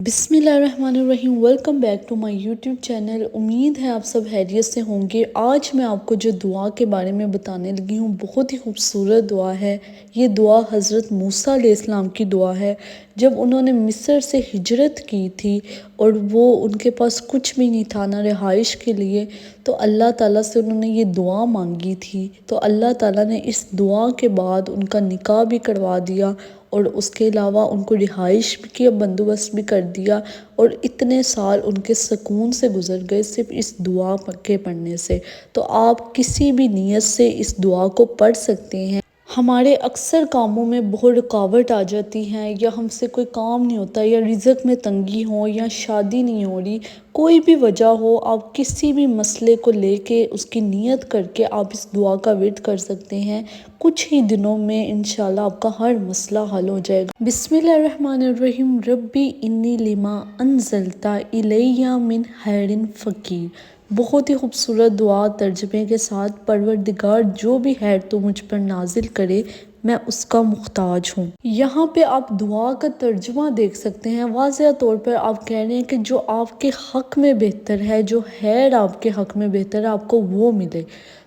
بسم اللہ الرحمن الرحیم، welcome back to my YouTube channel. امید ہے آپ سب خیریت سے ہوں گے۔ آج میں آپ کو جو دعا کے بارے میں بتانے لگی ہوں بہت ہی خوبصورت دعا ہے۔ یہ دعا حضرت موسیٰ علیہ السلام کی دعا ہے۔ جب انہوں نے مصر سے ہجرت کی تھی اور وہ ان کے پاس کچھ بھی نہیں تھا نہ رہائش کے لیے، تو اللہ تعالیٰ سے انہوں نے یہ دعا مانگی تھی، تو اللہ تعالیٰ نے اس دعا کے بعد ان کا نکاح بھی کروا دیا اور اس کے علاوہ ان کو رہائش کی بندوبست بھی کر دیا، اور اتنے سال ان کے سکون سے گزر گئے صرف اس دعا کے پڑھنے سے۔ تو آپ کسی بھی نیت سے اس دعا کو پڑھ سکتے ہیں۔ ہمارے اکثر کاموں میں بہت رکاوٹ آ جاتی ہیں، یا ہم سے کوئی کام نہیں ہوتا، یا رزق میں تنگی ہو، یا شادی نہیں ہو رہی، کوئی بھی وجہ ہو، آپ کسی بھی مسئلے کو لے کے اس کی نیت کر کے آپ اس دعا کا ورد کر سکتے ہیں۔ کچھ ہی دنوں میں انشاءاللہ آپ کا ہر مسئلہ حل ہو جائے گا۔ بسم اللہ الرحمن الرحیم، ربی انی لما انزلت الی من خیر فقیر۔ بہت ہی خوبصورت دعا ترجمے کے ساتھ۔ پروردگار جو بھی خیر تو مجھ پر نازل کرے میں اس کا محتاج ہوں۔ یہاں پہ آپ دعا کا ترجمہ دیکھ سکتے ہیں۔ واضح طور پر آپ کہہ رہے ہیں کہ جو آپ کے حق میں بہتر ہے، جو خیر آپ کے حق میں بہتر ہے، آپ کو وہ ملے۔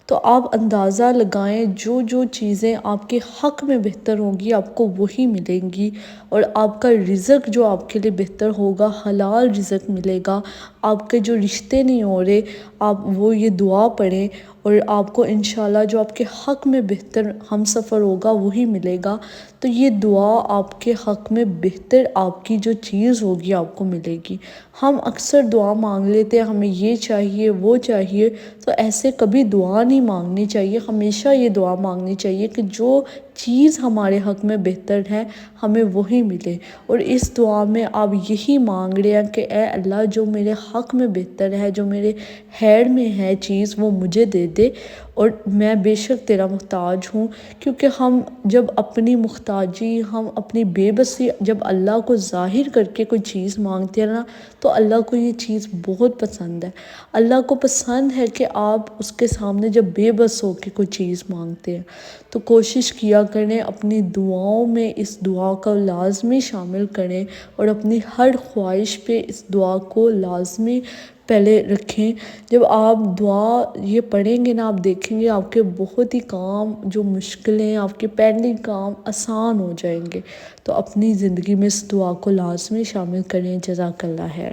تو آپ اندازہ لگائیں، جو چیزیں آپ کے حق میں بہتر ہوں گی آپ کو وہی ملیں گی، اور آپ کا رزق جو آپ کے لیے بہتر ہوگا حلال رزق ملے گا۔ آپ کے جو رشتے نہیں ہو رہے، آپ وہ یہ دعا پڑھیں اور آپ کو انشاءاللہ جو آپ کے حق میں بہتر ہم سفر ہوگا وہی ملے گا۔ تو یہ دعا آپ کے حق میں بہتر آپ کی جو چیز ہوگی آپ کو ملے گی۔ ہم اکثر دعا مانگ لیتے ہیں، ہمیں یہ چاہیے وہ چاہیے، تو ایسے کبھی دعا نہیں مانگنی چاہیے۔ ہمیشہ یہ دعا مانگنی چاہیے کہ جو چیز ہمارے حق میں بہتر ہے ہمیں وہی ملے، اور اس دعا میں آپ یہی مانگ رہے ہیں کہ اے اللہ جو میرے حق میں بہتر ہے، جو میرے خیر میں ہے چیز وہ مجھے دے دے، اور میں بے شک تیرا محتاج ہوں۔ کیونکہ ہم جب اپنی محتاجی، ہم اپنی بے بسی جب اللہ کو ظاہر کر کے کوئی چیز مانگتے ہیں نا، تو اللہ کو یہ چیز بہت پسند ہے۔ اللہ کو پسند ہے کہ آپ اس کے سامنے جب بے بس ہو کے کوئی چیز مانگتے ہیں، تو کوشش کیا کریں اپنی دعاؤں میں اس دعا کا لازمی شامل کریں، اور اپنی ہر خواہش پہ اس دعا کو لازمی پہلے رکھیں۔ جب آپ دعا یہ پڑھیں گے نا، آپ دیکھیں گے آپ کے بہت ہی کام جو مشکلیں، آپ کے پینڈنگ کام آسان ہو جائیں گے۔ تو اپنی زندگی میں اس دعا کو لازمی شامل کریں۔ جزاک اللہ خیر۔